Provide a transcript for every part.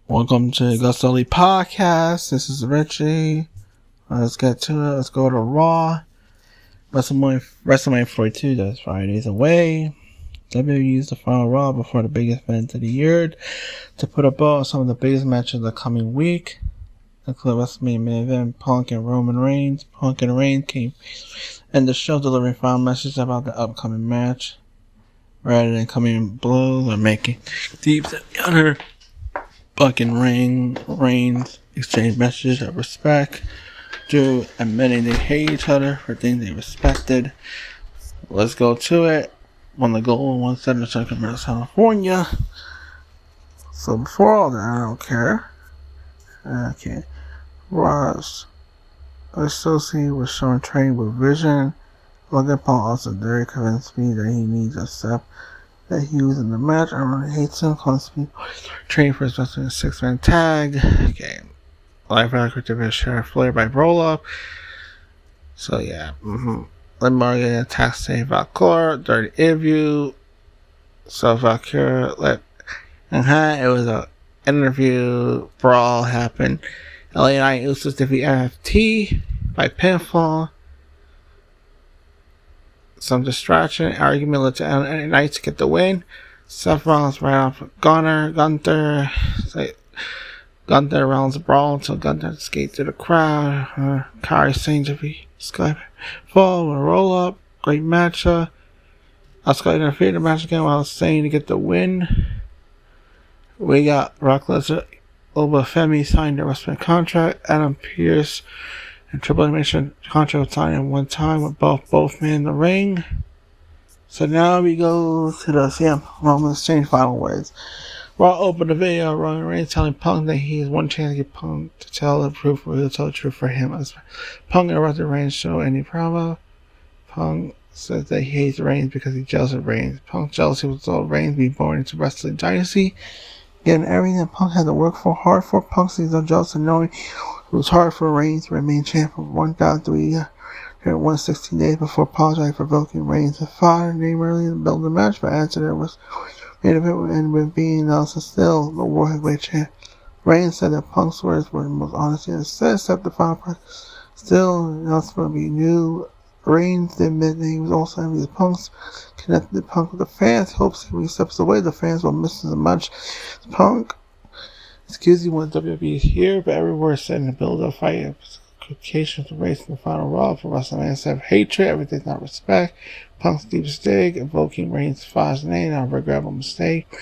Welcome to AgostoAllElite Podcast. This is Richie. Let's get to it. Let's go to Raw. WrestleMania 42, that's Fridays away. WWE used the final Raw before the biggest event of the year to put a bow on some of the biggest matches of the coming week. Including WrestleMania main event, Punk and Roman Reigns. Punk and Reigns came and the show delivering final messages about the upcoming match. Rather than coming in blows or making deep to the other. Punk and Reigns exchange messages of respect, Drew admitting they hate each other for things they respected. Let's go to it. Won the gold in 172nd minutes, California. So before all that, I don't care. Okay. Ross associated with showing training with Vision. Logan Paul also very convinced me that he needs a step that he was in the match. I really hate him. Constantly training for his wrestling 6-man tag. Okay. Life record to Sheriff Flair by roll up. So yeah. Liv Morgan attacks St. Valcor during the interview. So Valcor it was an interview brawl happened. LA Knight Usos defeat NXT by pinfall. Some distraction, argument led to LA Knight to get the win. Seth Rollins right off Gunther. Gunther Rollins brawl until Gunther escaped to the crowd. Kyrie Sane to be Skype fall with a roll up. Great match. Asuka interfered in the match again while Sane to get the win. We got Brock Lesnar, Femi signed a wrestling contract. Adam Pearce and Triple H mentioned contract signed at one time with both men in the ring. So now we go to the CM Roman exchange final words. Raw opened the video, Roman Reigns telling Punk that he has one chance to get Punk to tell the truth, or he'll tell the truth for him. As Punk interrupted Reigns' show any promo. Punk says that he hates Reigns because he's jealous of Reigns. Punk's jealousy was all Reigns being born into wrestling dynasty. Getting everything that Punk had to work for hard for. Punk seems jealous of knowing it was hard for Reigns to remain champ for 1,116 days before apologizing for voting Reigns to fire name early and build the match, but answer there was made of it and with being announced as still the World Heavyweight Champ. Reigns said that Punk's words were the most honest he ever said, except the final part. Still, announcement will be new. Reigns did admit that he was also envious of Punk's connected to Punk with the fans. Hopes when he steps away, the fans will miss as much as Punk. Excuse me when WWE is here, but everywhere is said in the build-up fight. Qualifications for race in the final Raw for WrestleMania instead of hatred, everything's not respect. Punk's deepest dig, invoking Reigns' father's name, not a regrettable mistake.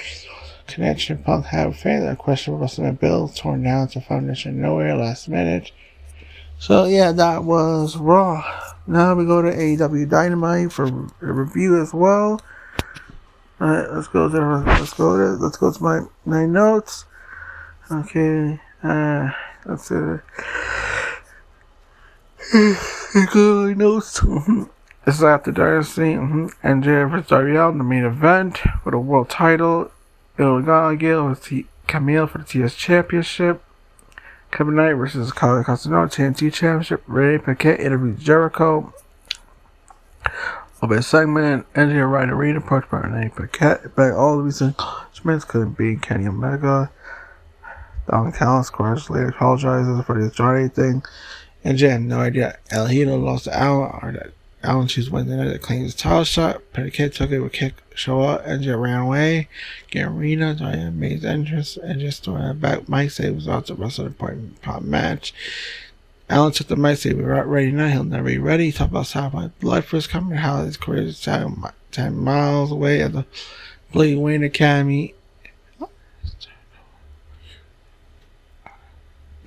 Connection Punk had with fans, a question of WrestleMania build, torn down to foundation nowhere last minute. So yeah, that was Raw. Now we go to AEW Dynamite for a review as well. Alright, let's go to my notes. Okay, let's see. Go my notes. This is after Dynasty and MJF vs. Darby Allin, the main event for the world title. Illegale with Camille for the TS Championship. Kevin Knight versus Kyle Castaneda TNT Championship. Ray Paquette interviews Jericho. Open segment. MJF Ryder Reed approached by Ray Paquette. But all the recent accomplishments couldn't beat Kenny Omega. Don Callis later apologizes for the Johnny thing. MJF had no idea El Hito lost to Allen or that Allen chooses Wednesday night to claim his title shot. Paquette took it with kick, show up, MJF ran away. Get arena, Diane made his entrance, and just throwing it back. Mike said he was about to wrestle the important pop match. Allen took the mic, said we're not ready now, he'll never be ready. He talked about how my blood first coming, how his career is 10 miles away at the Blade Wayne Academy.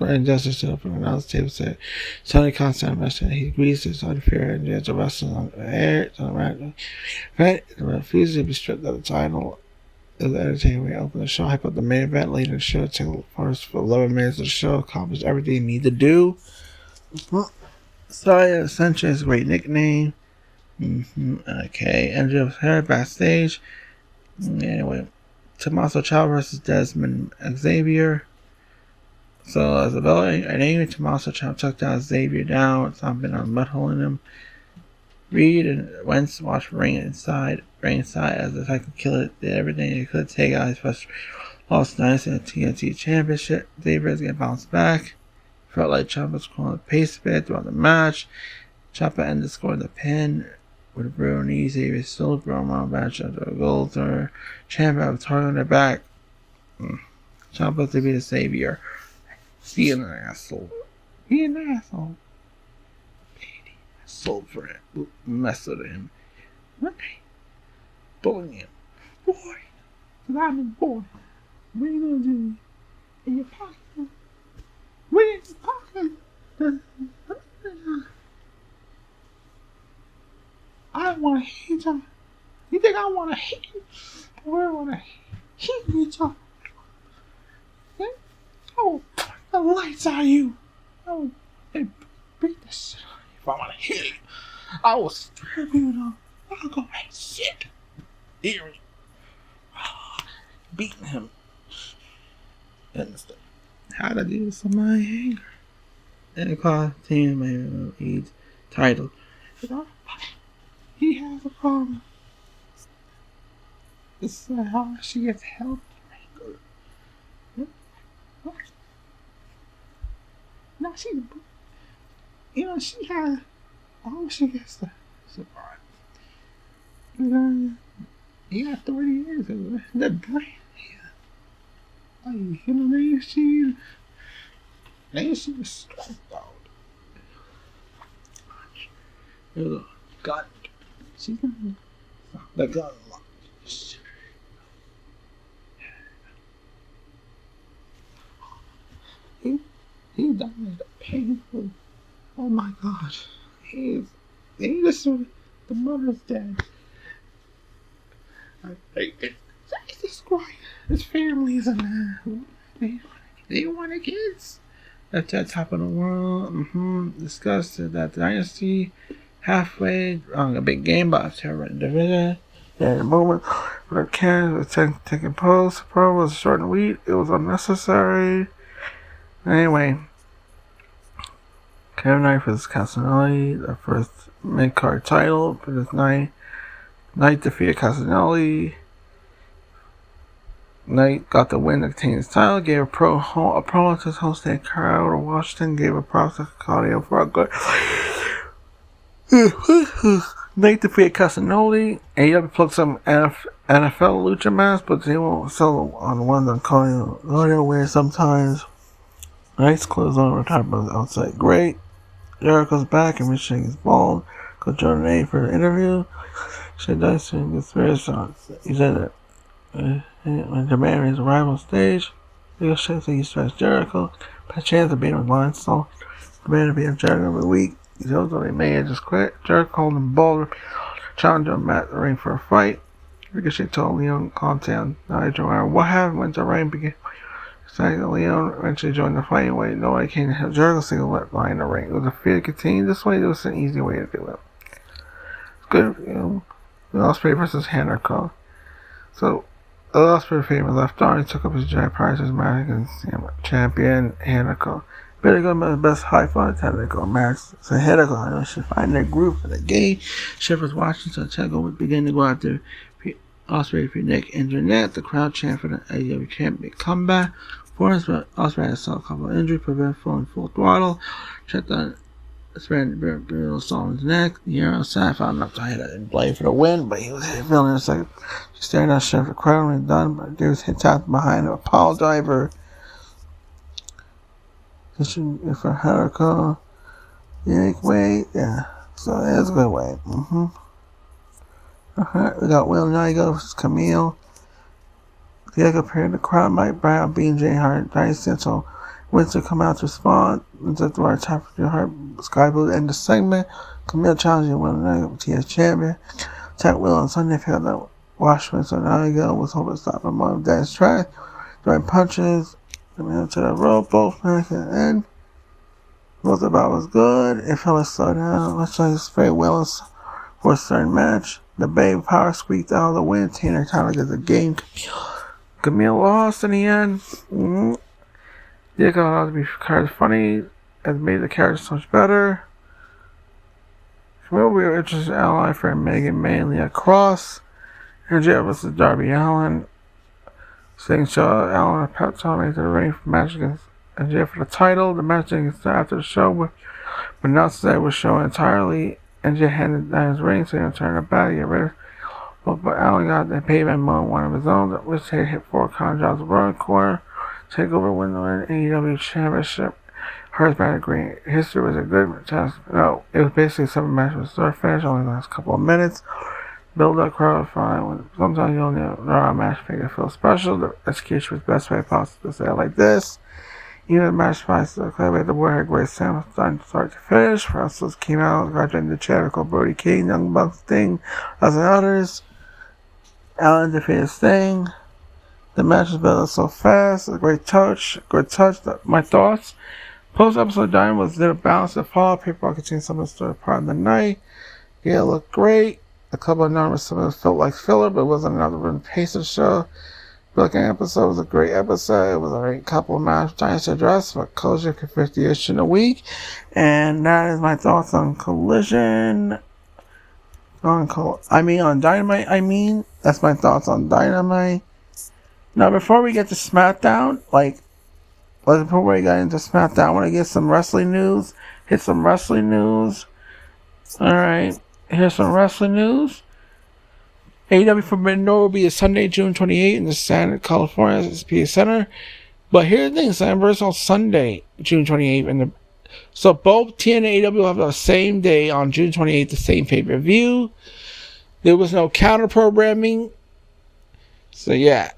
And Justice stood up and announced the table said Tony Khan mentioned he agrees it's unfair and judge the wrestlers on the air and refuses to be stripped of the title. It was entertaining. We opened the show, hype up the main event later in the show, took the first 11 minutes of the show, accomplished everything you need to do. Sorry, Ascension is a great nickname. Okay, MJ was heard backstage. Anyway, Tommaso Ciampa versus Desmond Xavier. So Isabella and Amy Tommaso Ciampa took down Xavier down with something on a mud hole in him. Reed and Wentz watched Ring inside as if I could kill it, did everything he could to take out his frustration. Lost nice in the TNT Championship. Davis get bounced back. Felt like Ciampa was calling the pace a bit throughout the match. Ciampa ended scoring the pin with a brutal knee. Davis still growing around match under a gold or Ciampa have a target on their back. Ciampa to be the savior. Be an asshole. Be an asshole. Petey. I sold for it. Mess with him. Right. Bullying him. Boy. I'm a boy. What are you gonna do? In your pocket? What in your pocket? I wanna hit you. You think I wanna hit you? Boy, I wanna hit you. Oh, the lights on you. Oh, they beat the shit out of you. If I wanna hit you, I will strip you though. I'll go and shit. Here. Beating him. Understand? How to do this on my anger. And it cost him my title. He has a problem. This is how she gets help. No, she had. Oh, she gets the surprise. He got 30 years of that brand. Like, they see the strength out. There's a gun. She's gonna the gun lock. He died painful. Oh my God. He just the mother's dead. Jesus Christ. His family's in there. They wanted kids. At that top of the world. Discussed that dynasty halfway on a big game by terror division. At the moment, the Karen was taking pose. The pro was short and weak. It was unnecessary. Anyway, Kevin Knight versus Casanelli, the first mid-card title for this night. Knight defeated Casanelli. Knight got the win to obtain his title, gave a promo to his hosting crowd of Washington, gave a props to Claudio for a good. Knight defeated Casanelli. AEW plucked some NFL lucha masks, but they won't sell on the ones on Claudio wears sometimes. Knight's clothes on retired by the outside. Great. Jericho's back and reaching his ball. Coach Jordan A for the interview. Said Dyson gets very shots. He said that when demanding his arrival stage, Bill Shea said he stretched Jericho. By chance of being with line, so demanded to be in Jericho every week. He told them they may just quit. Jericho called him Boulder, challenged him at the ring for a fight. Ricochet told Leon Contan, Nigel, what happened when the ring began? Second, Leon eventually joined the fight anyway. Nobody came to help Jericho single let lie in the ring. It was a fear to continue this way. It was an easy way to do it. It's good, Ospreay versus Hanako. So, Ospreay favor left on. He took up his Jack Price's match against champion Hanako. Better go with the best high fun technical match. So Hanako should find their group for the game. Shepard's watching, so Tego would begin to go out there. Ospreay for Nick Internet. The crowd chant for the AEW champion comeback. Forrest, but Ospreay had saw a couple of injuries, prevent falling full throttle. Checked on spread brutal saw his neck. The Euro side found enough to hit it and blade for the win, but he was feeling in a second. She stared at Chef the crowd when he done, but there was hit tapped behind a pile driver. Position for Hanako. Yank way, yeah. So that's a good way. We got Will Nigo versus Camille. The other pair, the crowd might Brown, Bean, J. Hart, Dyson, so Winston come out to respond. Winston to our top of your heart, Sky Blue end the segment. Camille challenging Will Nigo, TS champion. Attack Will on Sunday, felt that Washington, so Nigo was hoping to stop him on Dad's track. Throwing punches. Camille to the rope, both men at the end. Both about was good. It felt like slow down. Let's try this very well for a certain match. The Babe Power squeaked out of the win. Tanner Tyler gets a game. Camille lost in the end. It got allowed to be kind of funny. It made the character so much better. Camille will be an interesting ally for Megan Manley at Cross. And Jeff versus Darby Allin. Sting Shaw, Allen, and Pat Tommy to the ring for match against MJF for the title. The match against after the show, but announced that it was shown entirely. MJF handed down his ring, so he turned it back, get rid of. But Allen got the payment moment, one of his own, which he hit 4 contracts of Rowan corner. Take over win the AEW Championship. Hurts by the green. History was a good chance. No, it was basically 7 matches with start finish, only the last couple of minutes. Build up crowd fine. Sometimes you don't know a match make it feel special. The execution was the best way possible to say it like this. Even the match fights the clear the board had great sound starting to start to finish. Wrestlers came out, graduating the chair called Brody King, Young Bucks, Sting, as and others. Allen defeated Sting. The match was built so fast. A great touch. My thoughts. Post-episode Dynamite was a balance of fall. People could see some of the story part of the night. Yeah, it looked great. A couple of numbers, some of it felt like filler, but it wasn't another run pace of the show. The looking episode was a great episode. It was a great couple of match times to address, but closure for 50-ish in a week. And that is my thoughts on Collision. On Dynamite, That's my thoughts on Dynamite. Now, before we get to Smackdown, before we get into Smackdown, I want to get some wrestling news. Hit some wrestling news. Alright, here's some wrestling news. AEW Forbidden Door will be a Sunday, June 28th in the San California SPA Center. But here's the thing, San Verso Sunday, June 28th. So both TN and AEW will have the same day on June 28th, the same pay-per-view. There was no counter-programming. So yeah,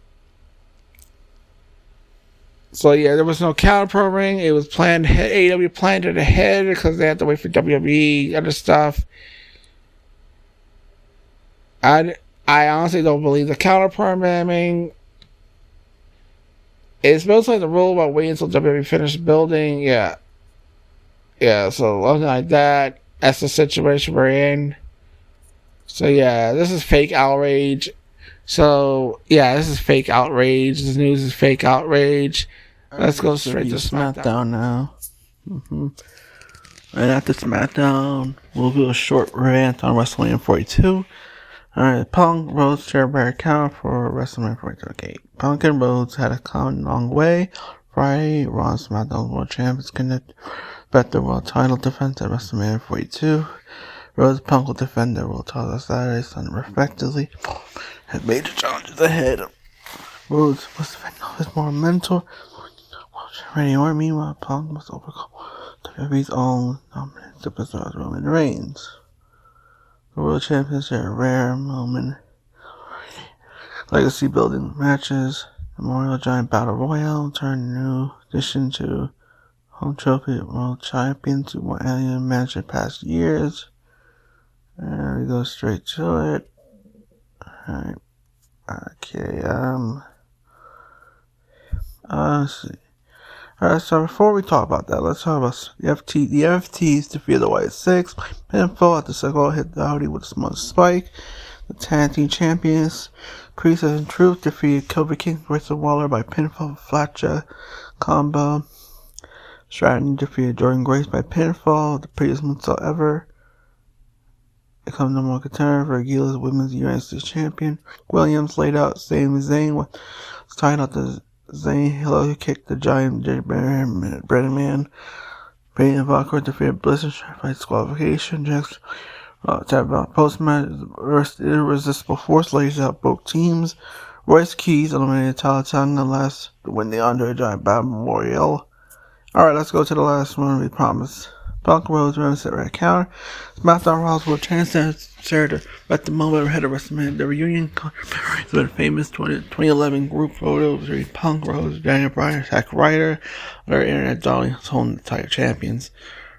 there was no counter-programming. It was planned. AEW planned it ahead because they had to wait for WWE, other stuff. I honestly don't believe the counter-programming. It's mostly the rule about waiting until WWE finished building. Yeah, so something like that. That's the situation we're in. So yeah, this is fake outrage. This is fake outrage. This news is fake outrage. Let's go straight to Smackdown now. And after Smackdown, we'll do a short rant on WrestleMania 42. Alright, Punk, Rhodes, share bear account for WrestleMania 42. Okay, Punk and Rhodes had a come a long way. Friday, Raw and SmackDown World Champions connect bet the world title defense at WrestleMania 42. Rhodes and Punk will defend their world title Saturday, Sunday, respectively. Had major challenges ahead. Rhodes must defend his more mentor. Meanwhile, Punk must overcome WWE's own dominant superstar Roman Reigns. The World Champions are a rare moment. Legacy building matches. Memorial Giant Battle Royale turned new addition to Home Trophy World Champions who won alien match in past years. And we go straight to it. Alright. Okay, let's see. Alright, so before we talk about that, let's talk about the FT. The FTs defeated the White Six. Pinfall at the second hit Dowdy with a small spike. The Tag Team Champions, Priestess and Truth, defeated Kobe King, Grayson Waller by pinfall, Flatjack combo. Stratton defeated Jordan Grace by pinfall, the prettiest moonsault ever. Become no more contender for Aguila's Women's United States Champion. Williams laid out Sami Zayn with tied out the Zayn Hello kicked the Giant Bread Man. Peyton and Valkyrie defeated Blizzard by disqualification. Jax post-match irresistible force lays out both teams. Royce Keys eliminated Talatanga last to win the Andre Giant Battle Memorial. Alright, let's go to the last one we promised. Punk Rhodes ran set right counter. SmackDown Raw's World Champions to at the moment ahead of WrestleMania. The reunion has been famous 2011 group photo between Punk, Rhodes, Daniel Bryan, Zack Ryder, other internet darlings holding the title champions.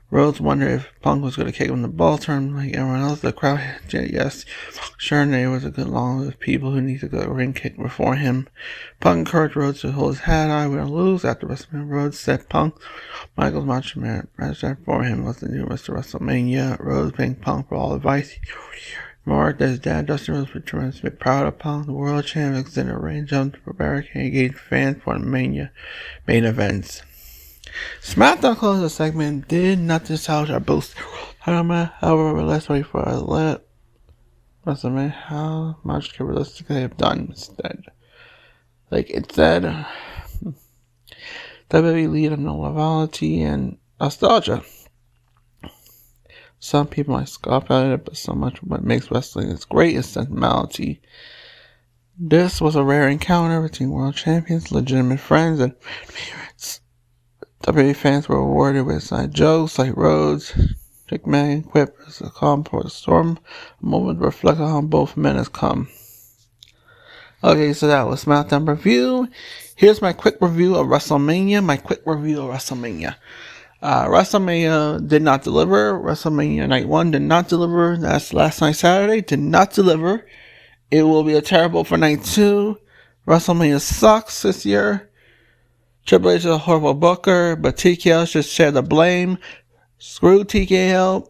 Rhodes wondered if Punk was going to kick him the ball turn like everyone else. The crowd said yes. Sure, there was a good long list of people who needed to go ring kick before him. Punk encouraged Rhodes to hold his head high. We don't lose. After WrestleMania, Rhodes said Punk, Michael's Macho Man, registered for him was the new Mr. WrestleMania. Rhodes thanked Punk for all advice. Remarked that his dad, Dustin Rhodes, was tremendously proud of Punk. The world champion extended a range jumped for barricade and engaged fans for the Mania main events. SmackDown closed the segment, did not challenge our boost. However, let's wait for a WrestleMania. How much can realistically have done instead? Like it said, WWE lead of novelty and nostalgia. Some people might scoff at it, but so much what makes wrestling is great is sentimentality. This was a rare encounter between world champions, legitimate friends, and favorites. WWE fans were awarded with side jokes like Rhodes, McMahon, quip as a calm before the storm, a moment to reflect on how both men has come. Okay, so that was Smackdown review. Here's my quick review of WrestleMania. WrestleMania did not deliver. WrestleMania Night 1 did not deliver. That's last night, Saturday. Did not deliver. It will be a terrible for Night 2. WrestleMania sucks this year. Triple H is a horrible booker, but TKO should share the blame. Screw TKO.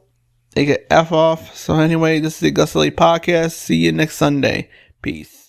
They get F off. So anyway, this is the AgostoAllElite Podcast. See you next Sunday. Peace.